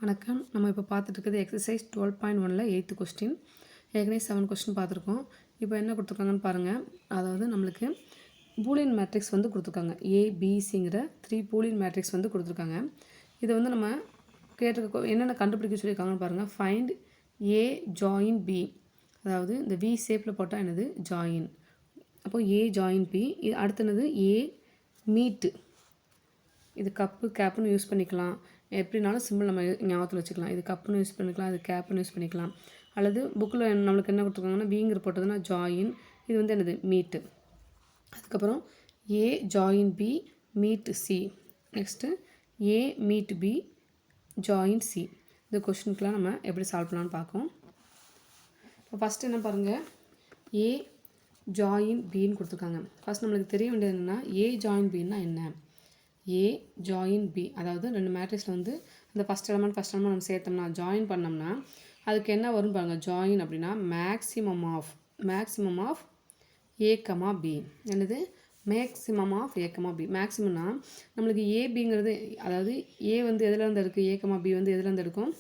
வணக்கம். நம்ம இப்போ பார்த்துட்டு இருக்கிறது எக்ஸசைஸ் 12.1ல 8th கொஸ்டின். ஏற்கனவே 7 கொஸ்டின் பார்த்துருக்கோம். இப்போ என்ன கொடுத்துருக்காங்கன்னு பாருங்கள். அதாவது நம்மளுக்கு பூலியன் மேட்ரிக்ஸ் வந்து கொடுத்துருக்காங்க. ஏபிசிங்கிற 3 பூலியன் மேட்ரிக்ஸ் வந்து கொடுத்துருக்காங்க. இதை வந்து நம்ம கேட்டிருக்க என்னென்ன கண்டுபிடிக்க சொல்லியிருக்காங்கன்னு பாருங்கள். Find A join B. அதாவது இந்த வி ஷேப்பில் போட்டால் என்னது ஜாயின். அப்போது ஏ ஜாயின் பி. இது அடுத்து என்னது ஏ மீட்டு. இது கப்பு கேப்புன்னு யூஸ் பண்ணிக்கலாம். எப்படினாலும் சிம்பிள் நம்ம ஞாபகத்தில் வச்சுக்கலாம். இது கப்புன்னு யூஸ் பண்ணிக்கலாம், இது கேப்புன்னு யூஸ் பண்ணிக்கலாம். அல்லது புக்கில் நம்மளுக்கு என்ன கொடுத்துருக்காங்கன்னா விங்கிற போட்டதுன்னா ஜாயின். இது வந்து என்னது மீட்டு. அதுக்கப்புறம் A join B meet C. Next A meet B join C. இந்த கொஸ்டினுக்குலாம் நம்ம எப்படி சால்வ் பண்ணலான்னு பார்ப்போம். இப்போ ஃபஸ்ட்டு என்ன பாருங்கள், ஏ ஜாயின் பின்னு கொடுத்துருக்காங்க. ஃபஸ்ட் நம்மளுக்கு தெரிய வேண்டியது என்னென்னா ஏ ஜாயின் பின்னா என்ன. ஏ ஜாயின் பி, அதாவது ரெண்டு மேட்ரிக்ஸில் வந்து அந்த ஃபஸ்ட் எலமெண்ட் நம்ம சேர்த்தோம்னா ஜாயின் பண்ணோம்னா அதுக்கு என்ன வரும் பாருங்கள். ஜாயின் அப்படின்னா maximum of A comma B. என்னது maximum of A comma B. மேக்ஸிமம்னா நம்மளுக்கு ஏபிங்கிறது, அதாவது ஏ வந்து எதில் இருந்து இருக்குது, ஏ கமா பி வந்து எதில் இருந்து இருக்கும்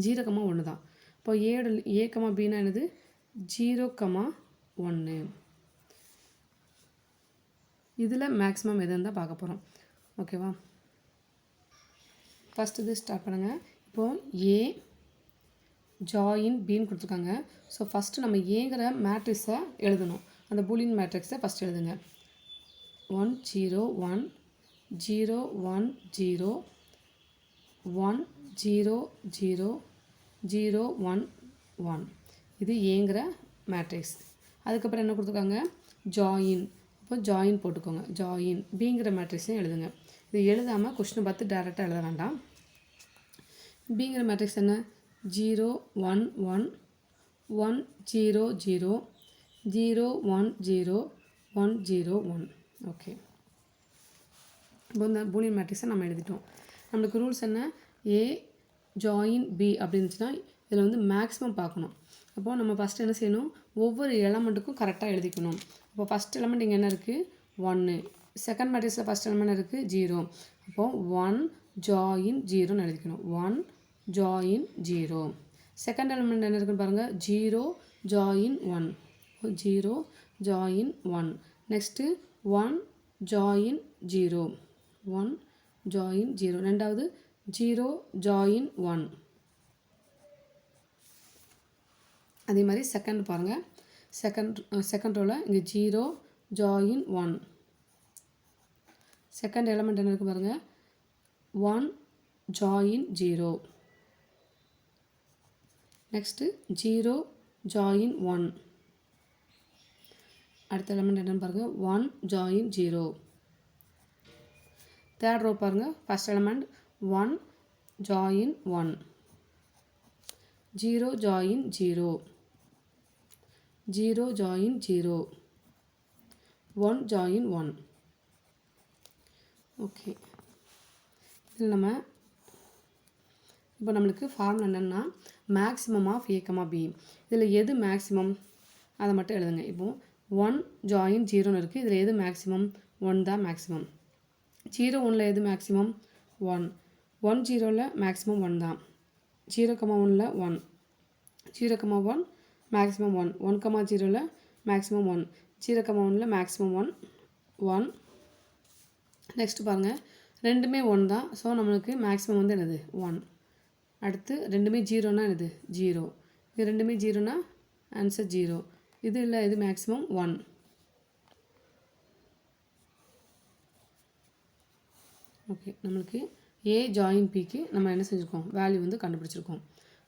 0,1 தான். இப்போ ஏ கமா பின்னா என்னது 0,1. இதில் மேக்ஸிமம் எதுன்னு தான் பார்க்க போகிறோம். ஓகேவா, ஃபஸ்ட்டு இது ஸ்டார்ட் பண்ணுங்கள். இப்போது ஏ ஜாயின் பின்னு கொடுத்துருக்காங்க. ஸோ ஃபஸ்ட்டு நம்ம ஏங்கிற மேட்ரிக்ஸை எழுதணும். அந்த பூலியன் மேட்ரிக்ஸை ஃபஸ்ட் எழுதுங்க. 1 0 1 0 1 0 1 0 0 0 1 1. இது ஏங்கிற மேட்ரிக்ஸ். அதுக்கப்புறம் என்ன கொடுத்துருக்காங்க ஜாயின். இப்போ ஜாயின் போட்டுக்கோங்க. ஜாயின் பிங்கிற மேட்ரிக்ஸையும் எழுதுங்க. இது எழுதாமல் கொஸ்டினை பார்த்து டேரெக்டாக எழுத வேண்டாம். பிங்கிற மேட்ரிக்ஸ் என்ன 0 1 1 1 0 0 0 1 0 1 0 1. ஓகே, இப்போ இந்த பூலியன் மேட்ரிக்ஸை நம்ம எழுதிட்டோம். நம்மளுக்கு ரூல்ஸ் என்ன, ஏ ஜாயின் பி அப்படின்னுச்சுன்னா இதில் வந்து மேக்ஸிமம் பார்க்கணும். அப்போது நம்ம ஃபஸ்ட்டு என்ன செய்யணும், ஒவ்வொரு எலமெண்ட்டுக்கும் கரெக்டாக எழுதிக்கணும். அப்போ ஃபஸ்ட் எலமெண்ட் இங்கே என்ன இருக்குது 1. செகண்ட் மேட்ரிக்ஸில் ஃபஸ்ட் எலமெண்ட் இருக்குது 0. அப்போது 1 ஜாயின் 0ன்னு எழுதிக்கணும். 1 ஜாயின் 0. செகண்ட் எலமெண்ட் என்ன இருக்குன்னு பாருங்கள் 0 join 1. 0 join 1. Next 1 join 0. 1 join 0. ரெண்டாவது 0 ஜாயின் 1. அதே மாதிரி செகண்ட் பாருங்கள். செகண்ட் ரோவில் இங்கே 0 ஜாயின் 1. செகண்ட் எலமெண்ட் என்ன இருக்குது பாருங்கள் 1 ஜாயின் 0. Next 0 join 1. அடுத்த எலமெண்ட் என்னென்னு பாருங்கள் 1 ஜாயின் 0. தேர்ட் ரோ பாருங்கள். First element 1 join 1. 0 join 0. 0 join 0. 1 join 1. Okay, இதில் நம்ம இப்போ நம்மளுக்கு ஃபார்முலா என்னென்னா maximum of A comma B. இதில் எது மேக்ஸிமம் அதை மட்டும் எழுதுங்க. இப்போது 1 ஜாயின் 0ன்னு இருக்குது. இதில் எது மேக்ஸிமம் 1 தான் மேக்ஸிமம். 0 1ல் எது மேக்ஸிமம் 1. 1 0ல் மேக்ஸிமம் 1 தான். 0,1ல் 1. 0,1 மேக்ஸிமம் 1. 1,0ல் மேக்ஸிமம் 1. 0,1ல் மேக்ஸிமம் 1 1. நெக்ஸ்ட்டு பாருங்கள், ரெண்டுமே 1 தான். ஸோ நம்மளுக்கு மேக்ஸிமம் வந்து என்னது 1. அடுத்து ரெண்டுமே 0னா என்னது 0. இது ரெண்டுமே 0னா ஆன்சர் 0. இது இல்லை, இது மேக்ஸிமம் 1. ஓகே, நம்மளுக்கு ஏ ஜாயின் பிக்கு நம்ம என்ன செஞ்சுருக்கோம், வேல்யூ வந்து கண்டுபிடிச்சிருக்கோம்.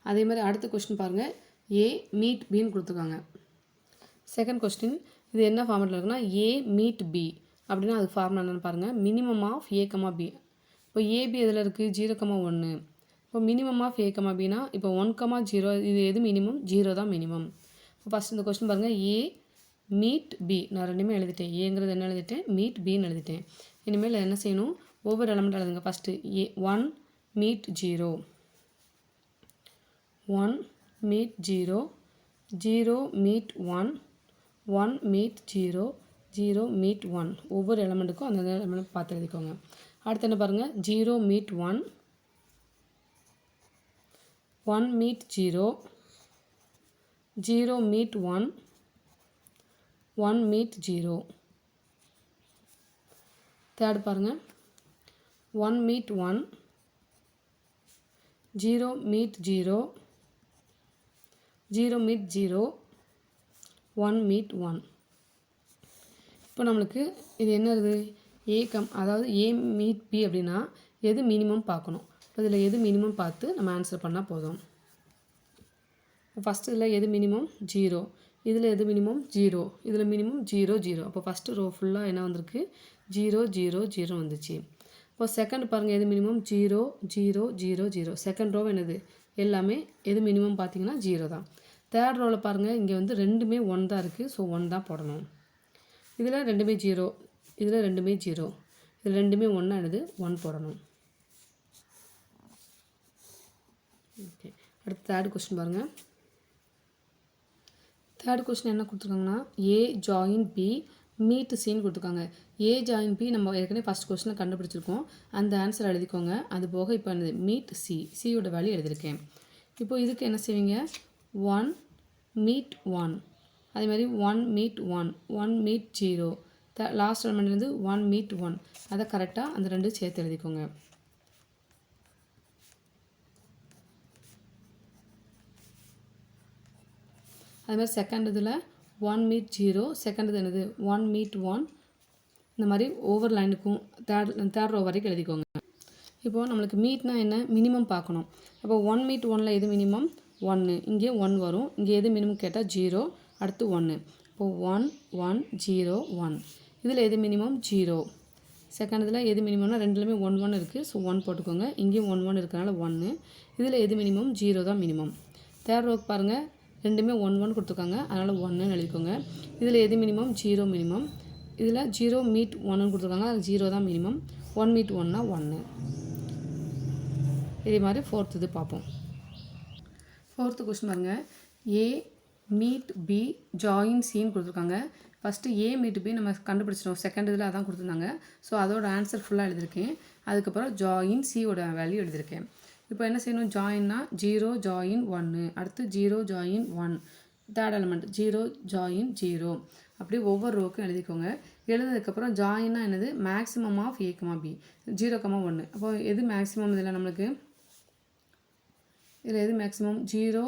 அதே மாதிரி அடுத்த கொஸ்டின் பாருங்கள். ஏ மீட் பின்னு கொடுத்துருக்காங்க. செகண்ட் கொஸ்டின் இது என்ன ஃபார்மெட்டில் இருக்குன்னா ஏ மீட் பி அப்படின்னா அதுக்கு ஃபார்முலா என்னென்னு பாருங்கள். Minimum of A comma B. இப்போ ஏபி எதில் இருக்குது 0,1. இப்போ மினிமம் ஆஃப் ஏ கமா பினா இப்போ 1,0 இது எது மினிமம் 0 தான் மினிமம். இப்போ ஃபஸ்ட் இந்த கொஸ்டின் பாருங்கள். ஏ மீட் பி. நான் ரெண்டுமே எழுதிட்டேன். ஏங்கிறது என்ன எழுதிட்டேன், மீட் பின்னு எழுதிட்டேன். இனிமேல் என்ன செய்யணும், ஒவ்வொரு எலமெண்ட் எழுதுங்க. First A 1 meet 0. 1 meet 0. 0 meet 1. 1 meet 0. 0 meet 1. ஒவ்வொரு எலமெண்ட்டுக்கும் அந்த எலமெண்ட் பார்த்து எழுதிக்கோங்க. அடுத்து என்ன பாருங்கள் 0 meet 1. 1 meet 0, 0 meet 1, 1 meet 0. Third பாருங்கள் 1 meet 1, 0 meet 0, 0 meet 0, 1 meet 1. இப்போ நம்மளுக்கு இது என்னது அதாவது A meet B அப்படின்னா எது மினிமம் பார்க்கணும். இதில் எது மினிமம் பார்த்து நம்ம ஆன்சர் பண்ணால் போதும். ஃபஸ்ட்டு இதில் எது மினிமம் 0, இதில் எது மினிமம் 0, இதில் மினிமம் 0 0. அப்போ ஃபஸ்ட்டு ரோ ஃபுல்லாக என்ன வந்திருக்கு 0 0 0 வந்துச்சு. இப்போ செகண்ட் பாருங்கள் எது மினிமம் 0 0 0 0. செகண்ட் ரோ என்னது எல்லாமே எது மினிமம் பார்த்தீங்கன்னா 0 தான். தேர்ட் ரோவில் பாருங்கள் இங்கே வந்து ரெண்டுமே 1 தான் இருக்குது. ஸோ 1 தான் போடணும். இதில் ரெண்டுமே 0, இதில் ரெண்டுமே 0, இதில் ரெண்டுமே 1 என்னது 1 போடணும். ஓகே, அடுத்து தேர்ட் கொஸ்டின் பாருங்கள். தேர்ட் கொஸ்டின் என்ன கொடுத்துருக்காங்கன்னா A join B meet Cன்னு கொடுத்துருக்காங்க. A join B நம்ம ஏற்கனவே ஃபஸ்ட் கொஸ்டினில் கண்டுபிடிச்சிருக்கோம். அந்த ஆன்சர் எழுதிக்கோங்க. அது போக இப்போ என்னது மீட் C, சியோட வேல்யூ எழுதியிருக்கேன். இப்போது இதுக்கு என்ன செய்வீங்க 1 meet 1, அதே மாதிரி 1 meet 1, 1 meet 0, லாஸ்ட் எலிமெண்ட் வந்து 1 meet 1. அதை கரெக்டாக அந்த ரெண்டு சேர்த்து எழுதிக்கோங்க. அதுமாதிரி செகண்ட் இதில் 1 meet 0, செகண்ட் இது என்னது 1 meet 1. இந்த மாதிரி ஒவ்வொரு லைனுக்கும் தேர்ட் ரோ வரைக்கும் எழுதிக்கோங்க. இப்போது நம்மளுக்கு மீட்னா என்ன மினிமம் பார்க்கணும். அப்போ 1 meet 1ல் எது மினிமம் 1, இங்கே 1 வரும். இங்கே எது மினிமம் கேட்டால் 0, அடுத்து 1. இப்போது 1 1 0 1. இதில் எது மினிமம் 0. செகண்ட் இதில் எது மினிமம்னா ரெண்டுலேயுமே 1 1 இருக்குது. ஸோ 1 போட்டுக்கோங்க. இங்கேயும் 1 1 இருக்கிறனால 1. இதில் எது மினிமம் 0 தான் மினிமம். தேர்ட் ரோக்கு பாருங்கள் ரெண்டுமே 1 1 கொடுத்துருக்காங்க. அதனால் 1ன்னு எழுதிக்கோங்க. இதில் எது மினிமம் 0 மினிமம். இதில் 0 meet 1ன்னு கொடுத்துருக்காங்க. அது 0 தான் மினிமம். 1 meet 1னா 1. இதே மாதிரி ஃபோர்த் இது பார்ப்போம். ஃபோர்த்து கொஸ்டின் பாருங்கள். A meet B join Cன்னு கொடுத்துருக்காங்க. ஃபஸ்ட்டு A meet B நம்ம கண்டுபிடிச்சிட்டோம். செகண்ட் இதில் அதான் கொடுத்துருந்தாங்க. ஸோ அதோட ஆன்சர் ஃபுல்லாக எழுதியிருக்கேன். அதுக்கப்புறம் ஜாயின் சியோட வேல்யூ எழுதியிருக்கேன். இப்போ என்ன செய்யணும் ஜாயின்னா 0 join 1, அடுத்து 0 join 1, தேர்ட் எலிமெண்ட் 0 join 0. அப்படியே ஒவ்வொரு ரோக்கும் எழுதிக்கோங்க. எழுதுனதுக்கப்புறம் ஜாயின்னா என்னது மேக்ஸிமம் ஆஃப் A, B 0, 1. அப்போ எது மேக்ஸிமம் இதில் நம்மளுக்கு இதில் எது மேக்ஸிமம் 0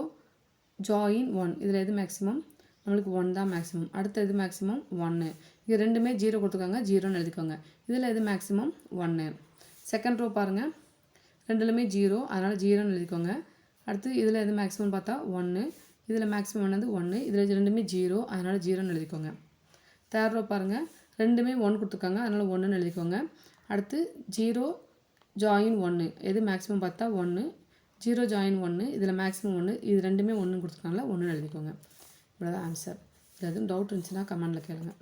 join 1. இதில் எது மேக்ஸிமம் நம்மளுக்கு 1 தான் மேக்ஸிமம். அடுத்து எது மேக்ஸிமம் 1. இது ரெண்டுமே 0 கொடுத்துருக்காங்க. 0ன்னு எழுதிக்கோங்க. இதில் எது மேக்ஸிமம் 1. செகண்ட் ரோ பாருங்கள் ரெண்டுலேயுமே 0, அதனால் 0ன்னு எழுதிக்கோங்க. அடுத்து இதில் எது மேக்ஸிமம் பார்த்தா 1. இதில் மேக்ஸிமம் என்னது 1. இதில் ரெண்டுமே 0, அதனால் 0ன்னு எழுதிக்கோங்க. தேர்ட் ரோ பாருங்கள் ரெண்டுமே 1 கொடுத்துருக்காங்க. அதனால் 1ன்னு எழுதிக்கோங்க. அடுத்து 0 join 1. எது மேக்ஸிமம் பார்த்தா 1. 0 join 1. இதில் மேக்ஸிமம் 1. இது ரெண்டுமே 1 கொடுத்துருக்காங்களா 1ன்னு எழுதிக்கோங்க. இவ்வளோதான் ஆன்சர். இதில் எதுவும் டவுட் இருந்துச்சுன்னா கமெண்டில் கேளுங்க.